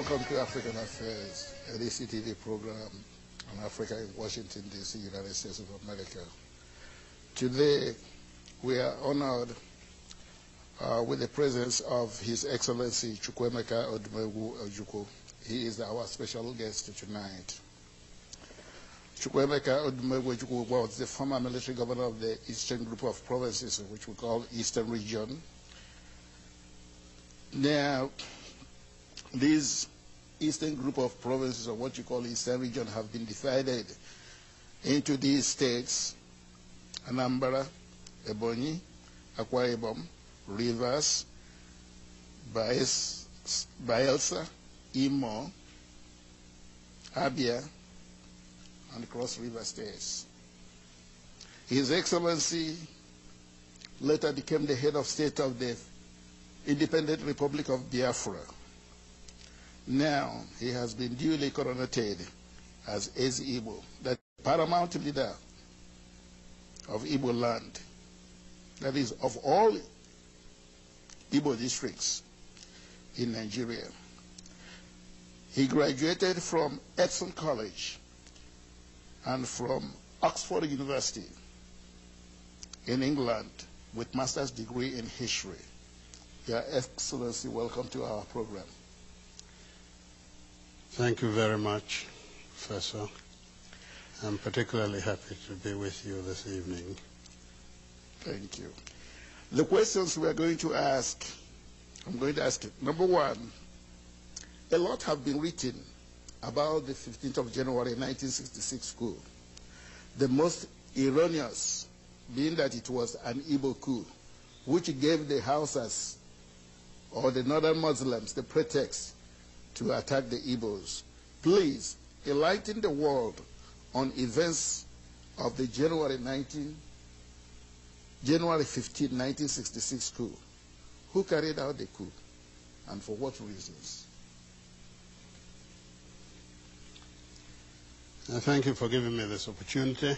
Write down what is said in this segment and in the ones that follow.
Welcome to African Affairs, a DCTV program on Africa in Washington, D.C., United States of America. Today, we are honored with the presence of His Excellency Chukwuemeka Odumegwu Ojukwu. He is our special guest tonight. Chukwuemeka Odumegwu Ojukwu was the former military governor of the Eastern Group of Provinces, which we call Eastern Region. Now, these Eastern Group of Provinces, or what you call Eastern Region, have been divided into these states: Anambra, Ebonyi, Akwa Ibom, Rivers, Bayelsa, Imo, Abia, and Cross River states. His Excellency later became the head of state of the Independent Republic of Biafra. Now he has been duly coronated as Eze-Igbo, the paramount leader of Igbo land, that is, of all Igbo districts in Nigeria. He graduated from Epsom College and from Oxford University in England with master's degree in history. Your Excellency, welcome to our program. Thank you very much, Professor. I'm particularly happy to be with you this evening. Thank you. The questions we are going to ask, I'm going to ask it. Number one, a lot have been written about the 15th of January 1966 coup. The most erroneous being that it was an Igbo coup, which gave the Hausas or the northern Muslims the pretext to attack the Igbos. Please enlighten the world on events of the January 15, 1966 coup. Who carried out the coup and for what reasons? Thank you for giving me this opportunity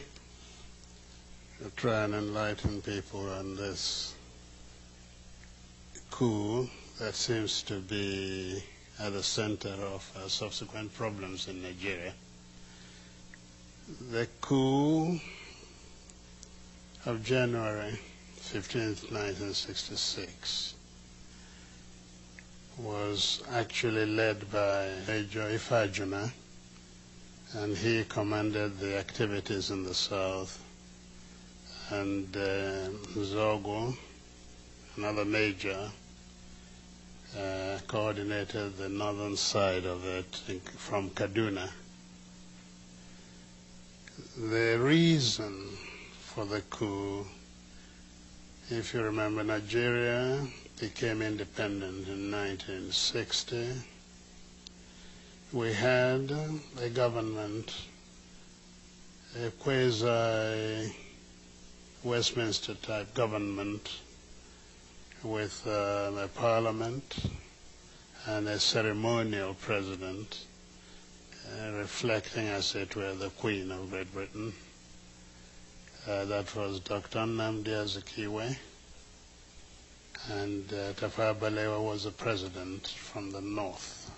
to try and enlighten people on this coup that seems to be at the center of subsequent problems in Nigeria. The coup of January 15th, 1966 was actually led by Major Ifajuna, and he commanded the activities in the south, and Zogo, another major, coordinated the northern side of it from Kaduna. The reason for the coup, if you remember, Nigeria became independent in 1960. We had a government, a quasi-Westminster type government, with a parliament and a ceremonial president, reflecting, as it were, the Queen of Great Britain. That was Dr. Nnamdi Azikiwe, and Tafawa Balewa was the president from the north.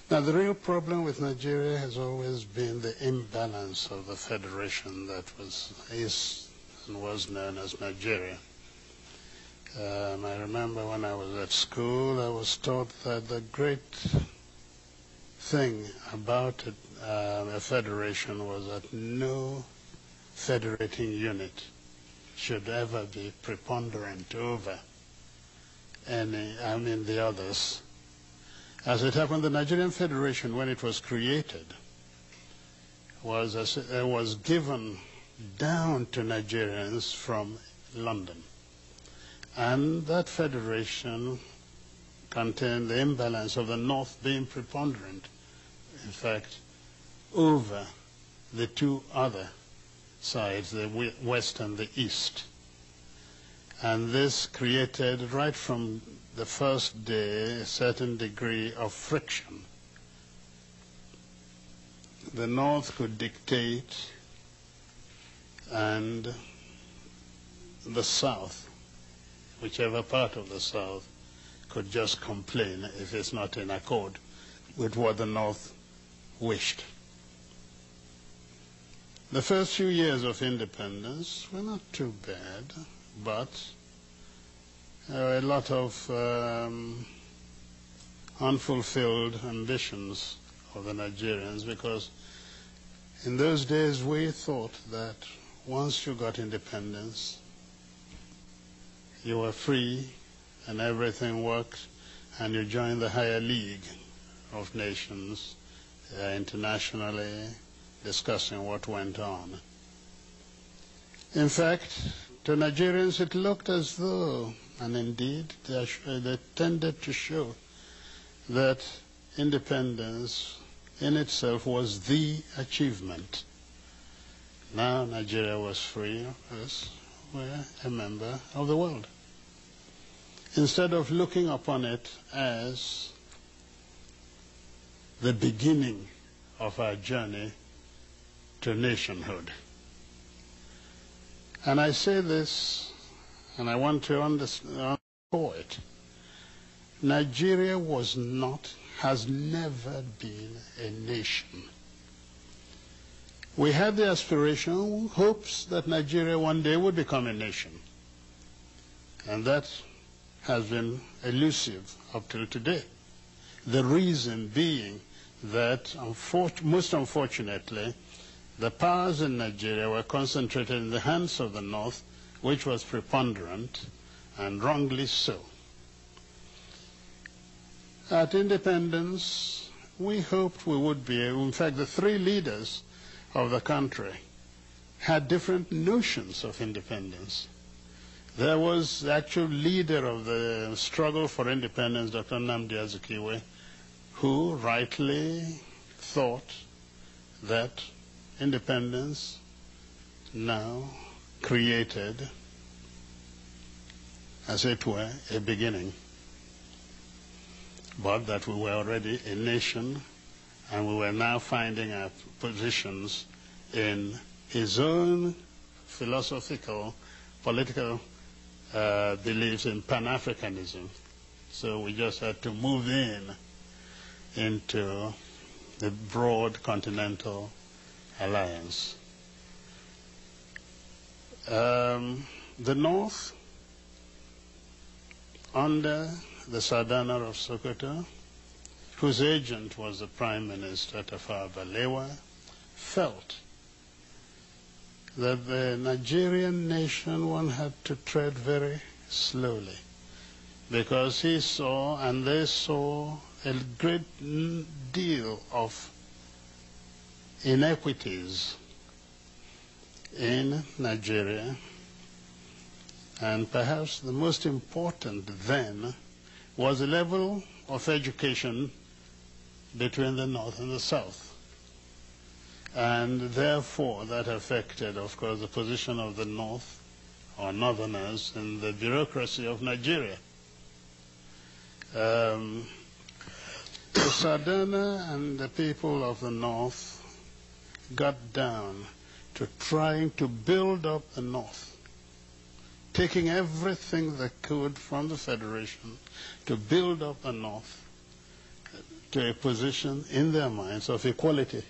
Now, the real problem with Nigeria has always been the imbalance of the federation that is and was known as Nigeria. I remember when I was at school, I was taught that the great thing about a federation was that no federating unit should ever be preponderant over the others. As it happened, the Nigerian Federation, when it was created, was given down to Nigerians from London. And that federation contained the imbalance of the North being preponderant, in fact, over the two other sides, the West and the East. And this created, right from the first day, a certain degree of friction. The North could dictate, and the South, whichever part of the South, could just complain if it's not in accord with what the North wished. The first few years of independence were not too bad, but there were a lot of unfulfilled ambitions of the Nigerians, because in those days we thought that once you got independence, you were free and everything worked, and you joined the higher league of nations internationally, discussing what went on. In fact, to Nigerians it looked as though, and indeed they tended to show, that independence in itself was the achievement. Now Nigeria was free, as we're a member of the world. Instead of looking upon it as the beginning of our journey to nationhood. And I say this, and I want to underscore it. Nigeria was not, has never been a nation. We had the aspiration, hopes that Nigeria one day would become a nation. And that has been elusive up till today. The reason being that, most unfortunately, the powers in Nigeria were concentrated in the hands of the North, which was preponderant, and wrongly so. At independence, we hoped we would be able, in fact, the three leaders of the country had different notions of independence. There was the actual leader of the struggle for independence, Dr. Nnamdi Azikiwe, who rightly thought that independence now created, as it were, a beginning, but that we were already a nation and we were now finding our positions in his own philosophical, political beliefs in Pan-Africanism. So we just had to move into the broad continental alliance. The North, under the Sultanate of Sokoto, whose agent was the Prime Minister Tafawa Balewa, felt that the Nigerian nation one had to tread very slowly, because he saw and they saw a great deal of inequities in Nigeria, and perhaps the most important then was the level of education between the North and the South. And therefore that affected, of course, the position of the North, or Northerners, in the bureaucracy of Nigeria. The Sardana and the people of the North got down to trying to build up the North, taking everything they could from the Federation to build up the North to a position in their minds of equality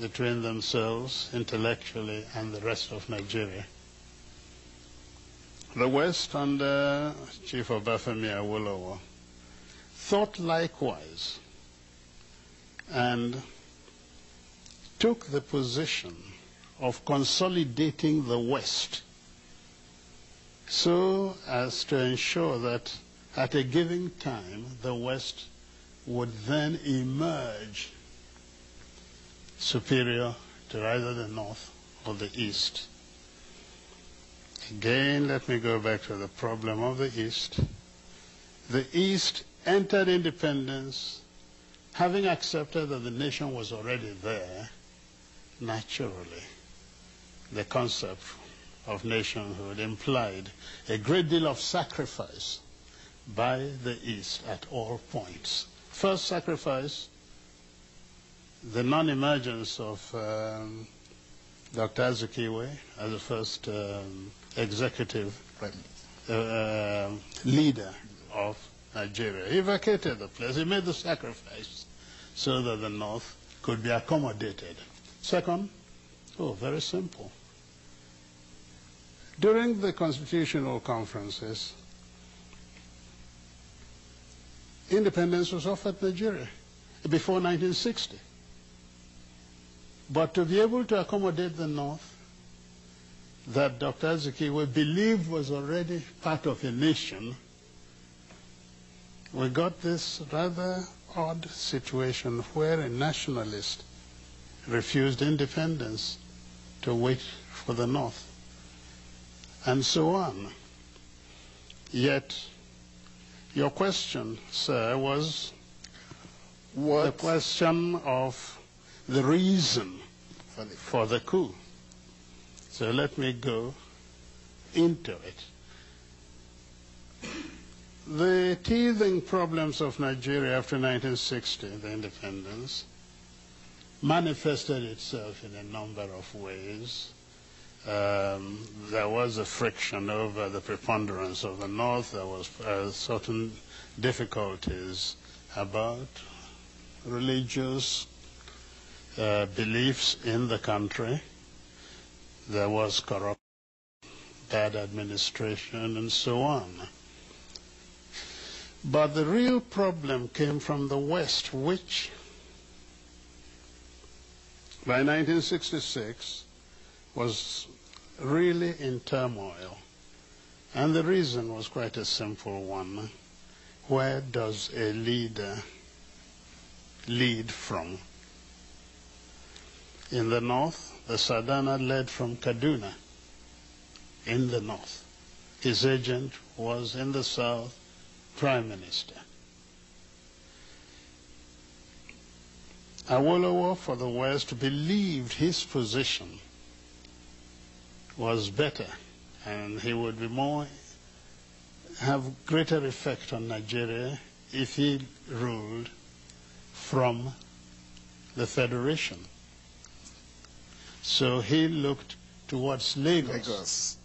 between themselves intellectually and the rest of Nigeria. The West, under Chief Obafemi Awolowo, thought likewise and took the position of consolidating the West so as to ensure that at a given time the West would then emerge superior to either the North or the East. Again, let me go back to the problem of the East. The East entered independence having accepted that the nation was already there. Naturally, the concept of nationhood implied a great deal of sacrifice by the East at all points. First sacrifice, the non-emergence of Dr. Azikiwe as the first executive leader of Nigeria. He vacated the place. He made the sacrifice so that the North could be accommodated. Second, very simple. During the constitutional conferences, independence was offered Nigeria before 1960. But to be able to accommodate the North, that Dr. Azikiwe believed was already part of a nation, we got this rather odd situation where a nationalist refused independence to wait for the North, and so on. Yet, your question, sir, was the question of the reason for the coup. So let me go into it. The teething problems of Nigeria after 1960, the independence, manifested itself in a number of ways. There was a friction over the preponderance of the North. There was certain difficulties about religious beliefs in the country. There was corruption, bad administration, and so on. But the real problem came from the West, which by 1966 was really in turmoil. And the reason was quite a simple one. Where does a leader lead from? In the North, the Sadana led from Kaduna, in the North. His agent was in the South, Prime Minister. Awolowo for the West believed his position was better and he would be have greater effect on Nigeria if he ruled from the Federation. So he looked towards Lagos.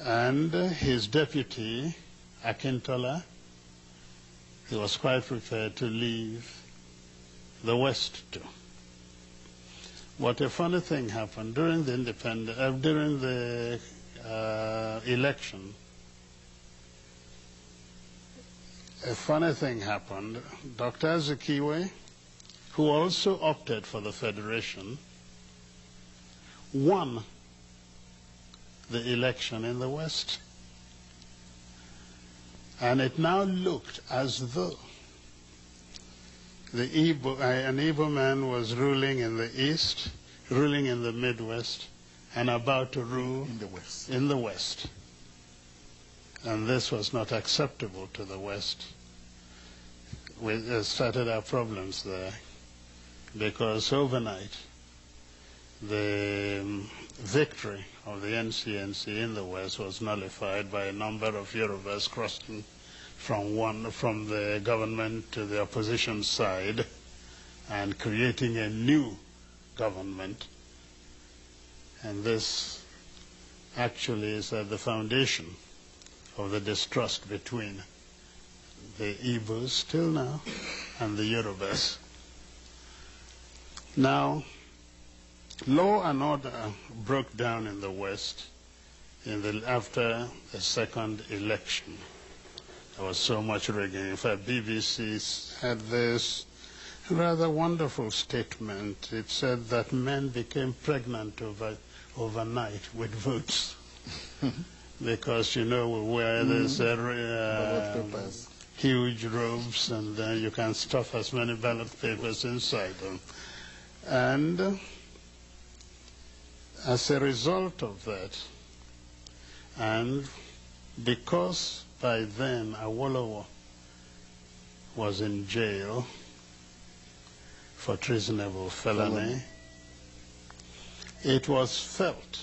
And his deputy, Akintola, he was quite prepared to leave the West too. What a funny thing happened during the election. A funny thing happened. Dr. Azikiwe, who also opted for the Federation, won the election in the West. And it now looked as though an Igbo man was ruling in the East, ruling in the Midwest, and about to rule in the West. And this was not acceptable to the West. We started our problems there, because overnight, the victory of the NCNC in the West was nullified by a number of Yorubas crossing from the government to the opposition side and creating a new government. And this actually is at the foundation of the distrust between the Igbos till now and the Yorubas. Law and order broke down in the West after the second election. There was so much rigging. In fact, BBC had this rather wonderful statement. It said that men became pregnant overnight with votes. Because, you know, we wear these huge robes, and you can stuff as many ballot papers inside them. And as a result of that, and because by then Awolowo was in jail for treasonable felony, it was felt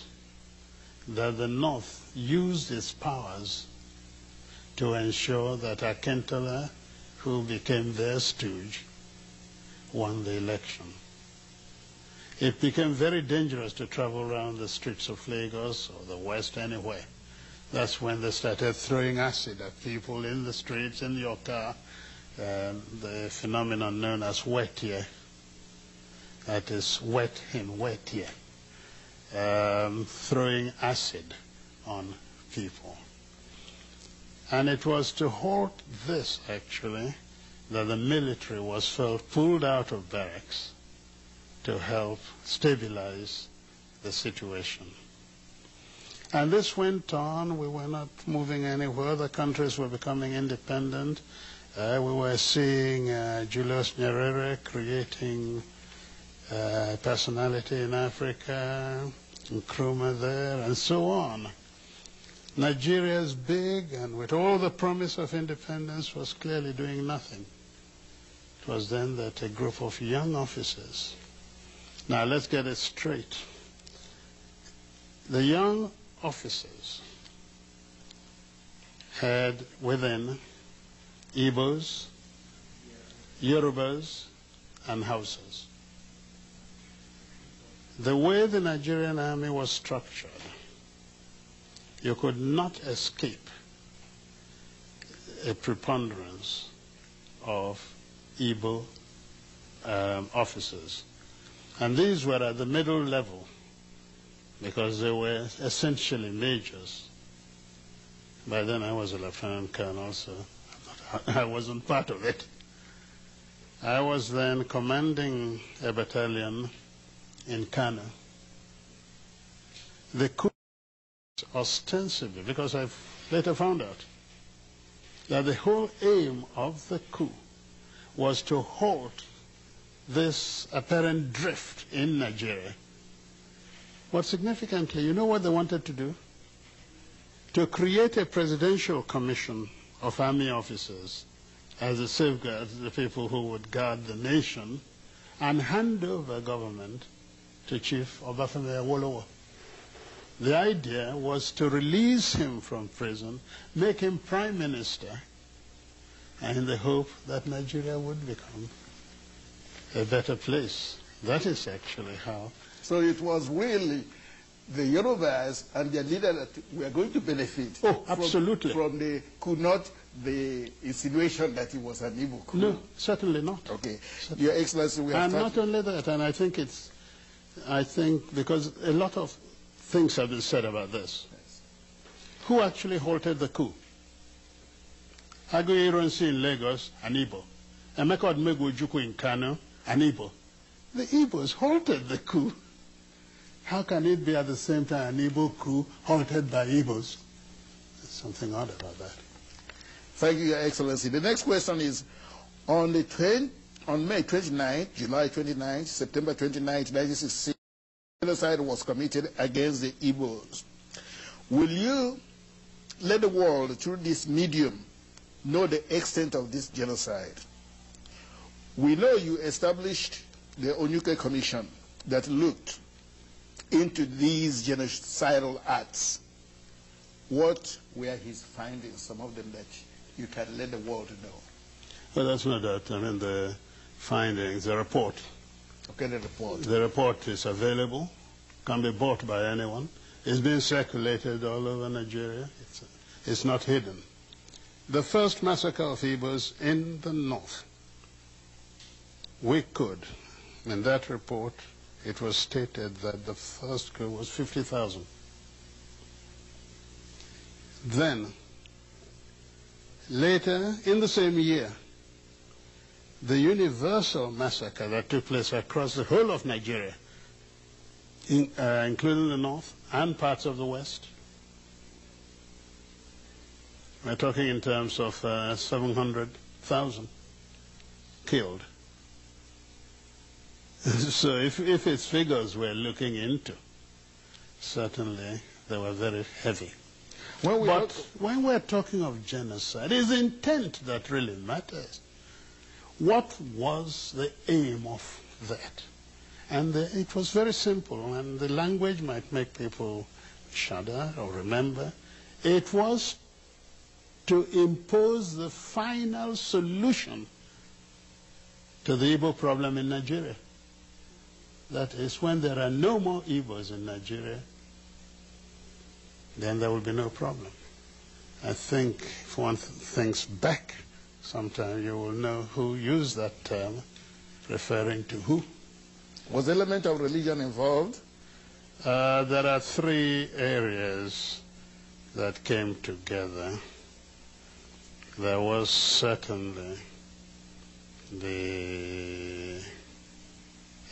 that the North used its powers to ensure that Akintola, who became their stooge, won the election. It became very dangerous to travel around the streets of Lagos or the West anywhere That's when they started throwing acid at people in the streets, in your car, the phenomenon known as wet year. That is wet in wet year. Throwing acid on people. And it was to halt this, actually, that the military was pulled out of barracks to help stabilize the situation. And this went on. We were not moving anywhere. The countries were becoming independent. We were seeing Julius Nyerere creating personality in Africa, Nkrumah there, and so on. Nigeria is big, and with all the promise of independence, was clearly doing nothing. It was then that a group of young officers. Now let's get it straight. The young officers had within Igbos, Yorubas, and Hausas. The way the Nigerian army was structured, you could not escape a preponderance of Igbo officers. And these were at the middle level because they were essentially majors. By then I was a lieutenant colonel, so I wasn't part of it. I was then commanding a battalion in Kano. The coup ostensibly, because I later found out that the whole aim of the coup was to halt this apparent drift in Nigeria. But significantly, you know what they wanted to do? To create a presidential commission of army officers as a safeguard, the people who would guard the nation, and hand over government to Chief Obafemi Awolowo. The idea was to release him from prison, make him prime minister, and in the hope that Nigeria would become a better place. That is actually how. So it was really the Yorubas and their leader that were going to benefit. Oh, absolutely. From the coup, not the insinuation that it was an Igbo coup. No, certainly not. Okay. Certainly. Your Excellency, we have And not only that, and I think because a lot of things have been said about this. Yes. Who actually halted the coup? Aguiyi Ironsi in Lagos, an Igbo. Emeka Odumegwu Ojukwu in Kano, an Igbo. The Igbos halted the coup. How can it be at the same time an Igbo coup halted by Igbos? There's something odd about that. Thank you, Your Excellency. The next question is, on May 29th, July 29th, September 29th, 1966, genocide was committed against the Igbos. Will you let the world, through this medium, know the extent of this genocide? We know you established the Onyuke Commission that looked into these genocidal acts. What were his findings, some of them that you can let the world know? Well, that's no doubt. I mean, the findings, the report. Okay, the report. The report is available, can be bought by anyone. It's being circulated all over Nigeria. It's not hidden. The first massacre of Igbos in the north, we could, in that report, it was stated that the first coup was 50,000. Then, later, in the same year, the universal massacre that took place across the whole of Nigeria, including the north and parts of the west, we're talking in terms of 700,000 killed. So if its figures we're looking into, certainly they were very heavy. But when we're talking of genocide, it's intent that really matters. What was the aim of that? And it was very simple, and the language might make people shudder or remember. It was to impose the final solution to the Igbo problem in Nigeria. That is, when there are no more Igbos in Nigeria, then there will be no problem. I think if one thinks back, sometime you will know who used that term, referring to who. Was the element of religion involved? There are three areas that came together. There was certainly the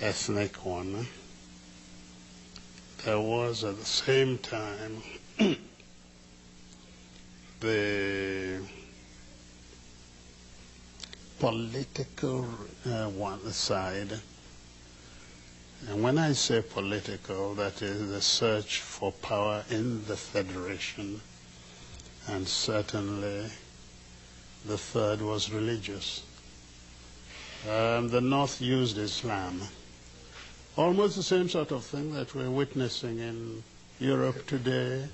ethnic one. There was at the same time the political one side. And when I say political, that is the search for power in the Federation. And certainly the third was religious. The North used Islam. Almost the same sort of thing that we're witnessing in Europe today.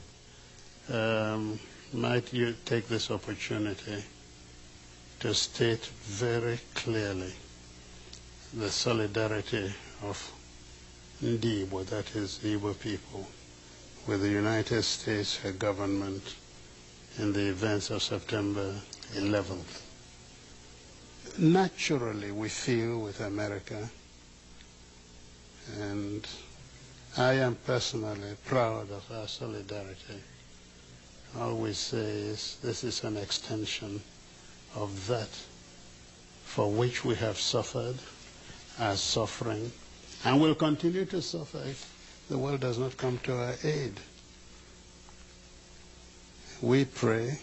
Might you take this opportunity to state very clearly the solidarity of Igbo, that is Igbo people, with the United States government in the events of September 11th. Naturally, we feel with America, and I am personally proud of our solidarity. All we say is this is an extension of that for which we have suffered, are suffering, and will continue to suffer if the world does not come to our aid. We pray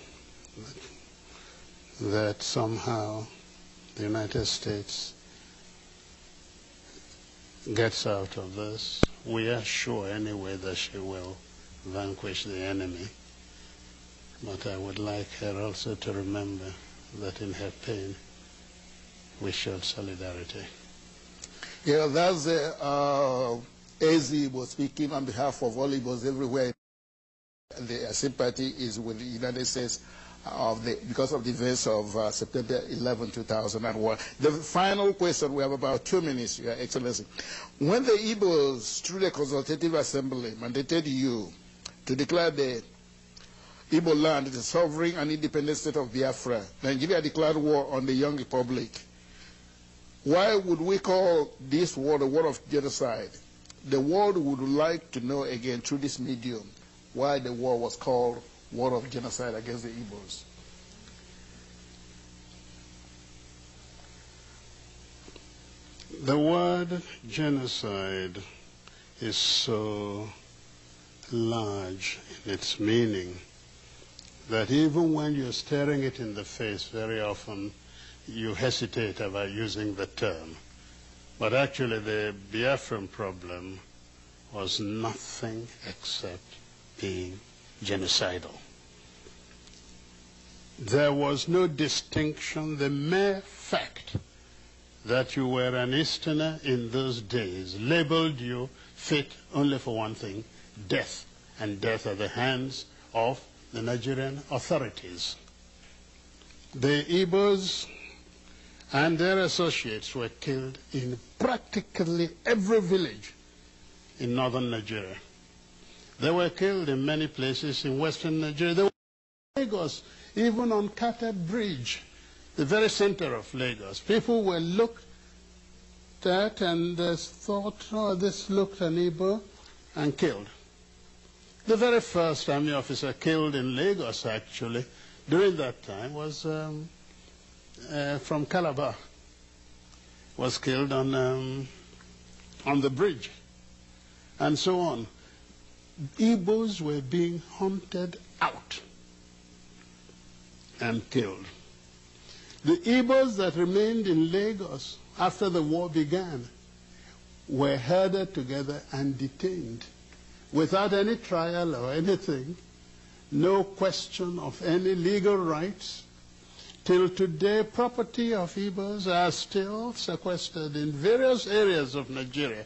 that somehow the United States gets out of this. We are sure anyway that she will vanquish the enemy. But I would like her also to remember that in her pain we showed solidarity. Yeah, that's AZ was speaking on behalf of all Igbos everywhere. The sympathy is with the United States because of the events of September 11, 2001. The final question, we have about 2 minutes, Your Excellency. When the Igbos, through the Consultative Assembly, mandated you to declare the Igbo land the sovereign and independent state of Biafra, Nigeria declared war on the young republic. Why would we call this war the war of genocide? The world would like to know again through this medium why the war was called war of genocide against the Igbos. The word genocide is so large in its meaning that even when you're staring it in the face, very often you hesitate about using the term. But actually the Biafran problem was nothing except being genocidal. There was no distinction. The mere fact that you were an Easterner in those days labeled you fit only for one thing, death, and death at the hands of the Nigerian authorities. The Igbos and their associates were killed in practically every village in northern Nigeria. They were killed in many places in western Nigeria. They were in Lagos, even on Kata Bridge, the very center of Lagos. People were looked at and thought, oh, this looked an Igbo, and killed. The very first army officer killed in Lagos, actually, during that time was from Calabar. Was killed on the bridge, and so on. Igbos were being hunted out and killed. The Igbos that remained in Lagos after the war began were herded together and detained without any trial or anything, no question of any legal rights. Till today, property of Igbos are still sequestered in various areas of Nigeria,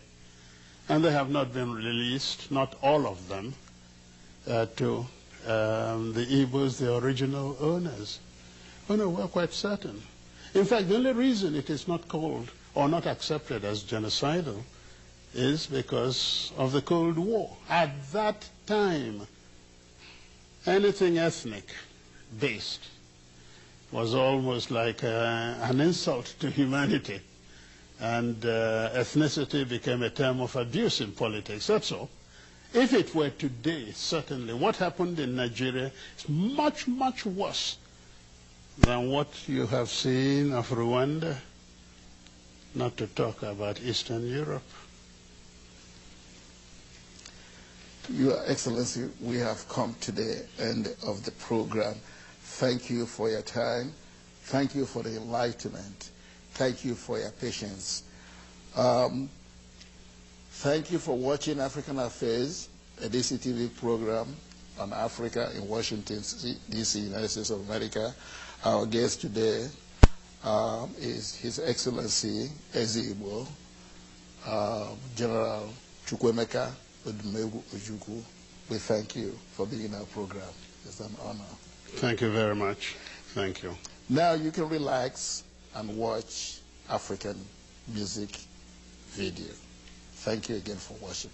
and they have not been released, not all of them, to the Igbos, the original owners. Oh no, we're quite certain. In fact, the only reason it is not called or not accepted as genocidal is because of the Cold War. At that time, anything ethnic based was almost like an insult to humanity. And ethnicity became a term of abuse in politics. That's all. If it were today, certainly, what happened in Nigeria is much, much worse than what you have seen of Rwanda, not to talk about Eastern Europe. Your Excellency, we have come to the end of the program. Thank you for your time. Thank you for the enlightenment. Thank you for your patience. Thank you for watching African Affairs, a DCTV program on Africa in Washington, D.C., United States of America. Our guest today is His Excellency Ezigbo, General Chukwuemeka Odumegwu Ojukwu. We thank you for being in our program. It's an honor. Thank you very much. Thank you. Now you can relax and watch African music video. Thank you again for watching.